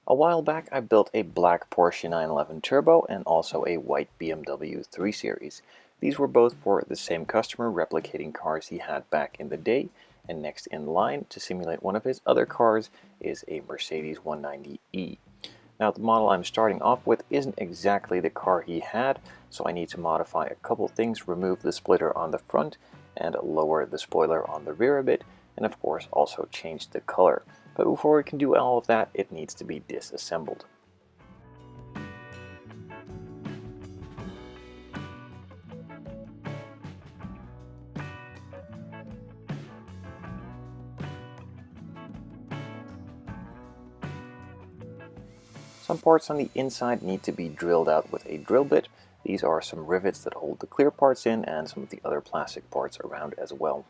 A while back I built a black Porsche 911 Turbo and also a white BMW 3 Series. These were both for the same customer, replicating cars he had back in the day, and next in line to simulate one of his other cars is a Mercedes 190E. Now the model I'm starting off with isn't exactly the car he had, so I need to modify a couple things, remove the splitter on the front and lower the spoiler on the rear a bit, and of course also change the color. But before we can do all of that, it needs to be disassembled. Some parts on the inside need to be drilled out with a drill bit. These are some rivets that hold the clear parts in and some of the other plastic parts around as well.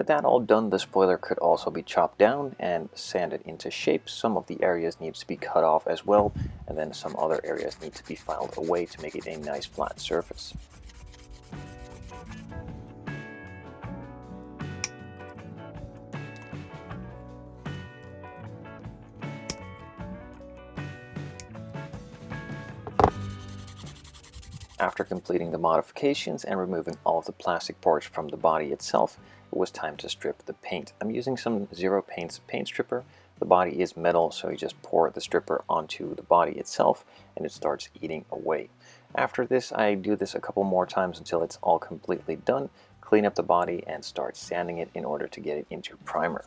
With that all done, the spoiler could also be chopped down and sanded into shape. Some of the areas need to be cut off as well, and then some other areas need to be filed away to make it a nice flat surface. After completing the modifications and removing all of the plastic parts from the body itself, it was time to strip the paint. I'm using some Zero Paints paint stripper. The body is metal, so you just pour the stripper onto the body itself and it starts eating away. After this, I do this a couple more times until it's all completely done, clean up the body and start sanding it in order to get it into primer.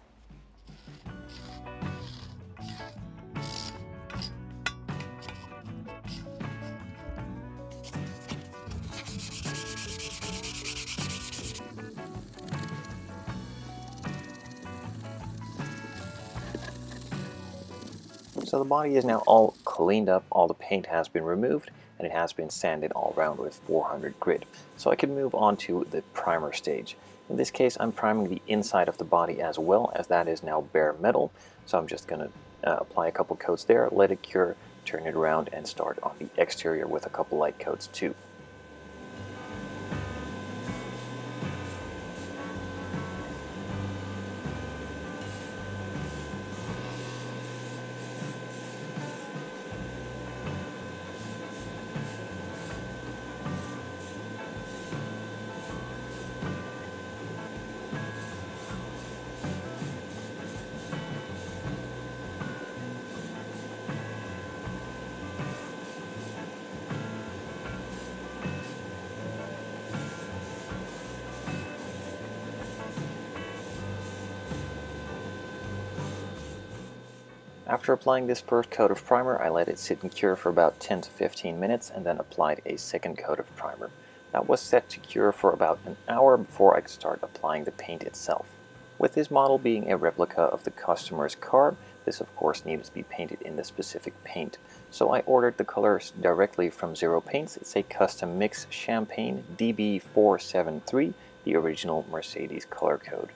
So the body is now all cleaned up, all the paint has been removed, and it has been sanded all around with 400 grit. So I can move on to the primer stage. In this case, I'm priming the inside of the body as well, as that is now bare metal. So I'm just going to apply a couple coats there, let it cure, turn it around, and start on the exterior with a couple light coats too. After applying this first coat of primer, I let it sit and cure for about 10 to 15 minutes and then applied a second coat of primer. That was set to cure for about an hour before I could start applying the paint itself. With this model being a replica of the customer's car, this of course needed to be painted in the specific paint. So I ordered the colors directly from Zero Paints. It's a custom mix Champagne DB473, the original Mercedes color code.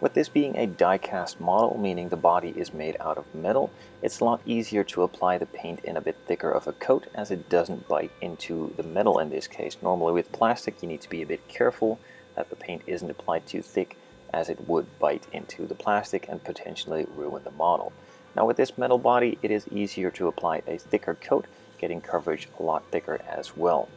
With this being a die-cast model, meaning the body is made out of metal, it's a lot easier to apply the paint in a bit thicker of a coat as it doesn't bite into the metal in this case. Normally with plastic you need to be a bit careful that the paint isn't applied too thick, as it would bite into the plastic and potentially ruin the model. Now with this metal body it is easier to apply a thicker coat, getting coverage a lot thicker as well.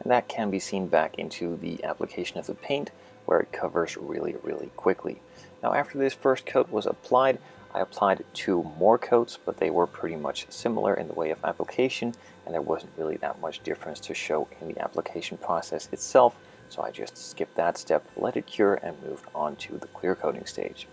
And that can be seen back into the application of the paint, where it covers really quickly. Now after this first coat was applied, I applied 2 more coats, but they were pretty much similar in the way of application, and there wasn't really that much difference to show in the application process itself, so I just skipped that step, let it cure, and moved on to the clear coating stage.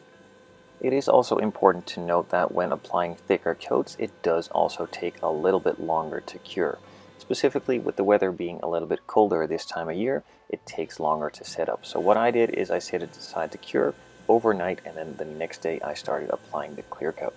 It is also important to note that when applying thicker coats, it does also take a little bit longer to cure. Specifically, with the weather being a little bit colder this time of year, it takes longer to set up. So what I did is I set it aside to cure overnight, and then the next day I started applying the clear coat.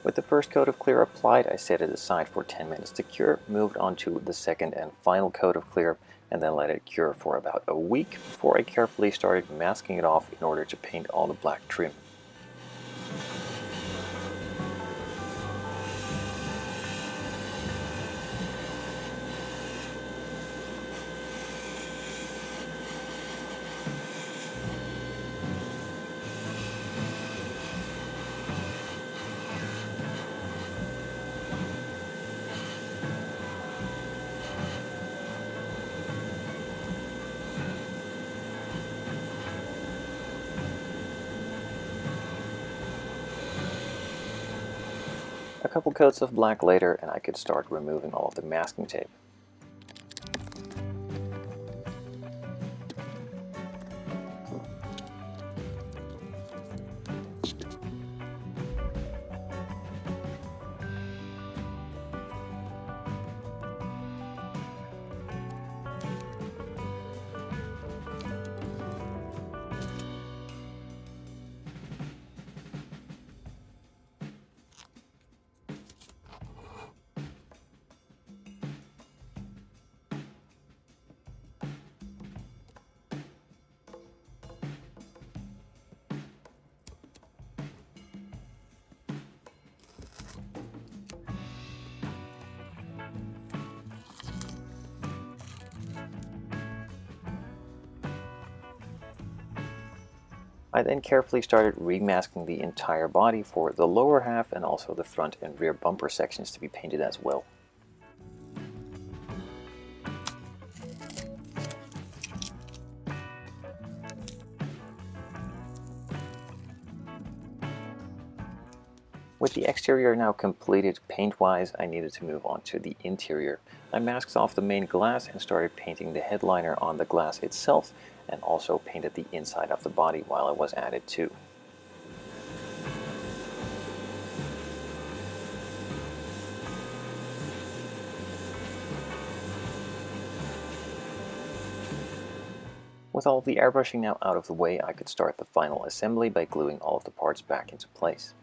With the first coat of clear applied, I set it aside for 10 minutes to cure, moved on to the second and final coat of clear, and then let it cure for about a week before I carefully started masking it off in order to paint all the black trim. A couple coats of black later and I could start removing all of the masking tape. I then carefully started remasking the entire body for the lower half and also the front and rear bumper sections to be painted as well. With the exterior now completed paint-wise, I needed to move on to the interior. I masked off the main glass and started painting the headliner on the glass itself, and also painted the inside of the body while it was at it too. With all of the airbrushing now out of the way, I could start the final assembly by gluing all of the parts back into place.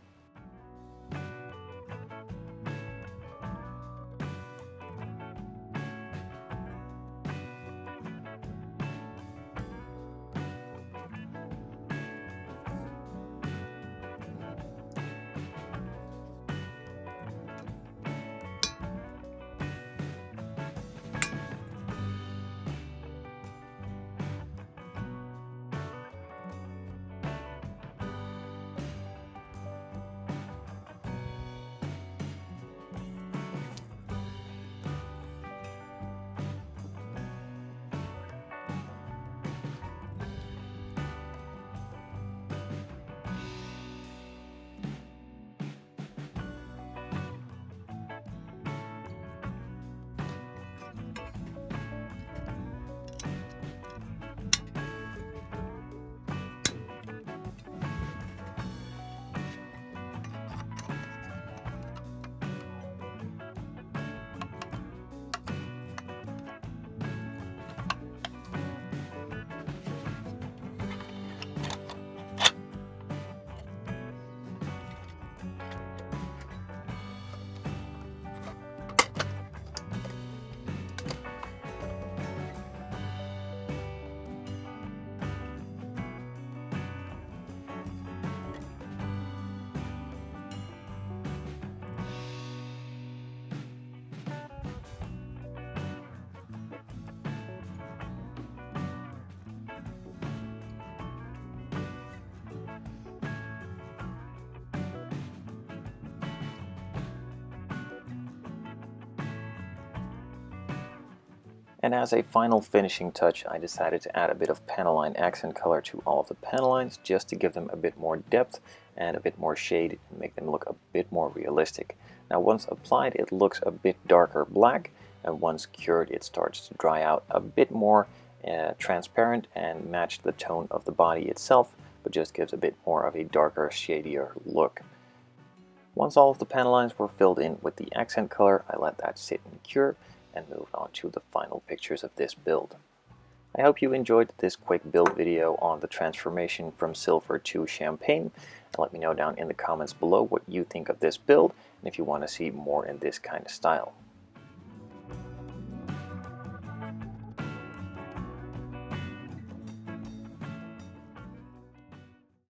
And as a final finishing touch, I decided to add a bit of Panelline accent color to all of the panel lines just to give them a bit more depth and a bit more shade and make them look a bit more realistic. Now once applied, it looks a bit darker black, and once cured it starts to dry out a bit more transparent and match the tone of the body itself, but just gives a bit more of a darker, shadier look. Once all of the panel lines were filled in with the accent color, I let that sit and cure and moved on to the final pictures of this build. I hope you enjoyed this quick build video on the transformation from silver to champagne, and let me know down in the comments below what you think of this build and if you want to see more in this kind of style.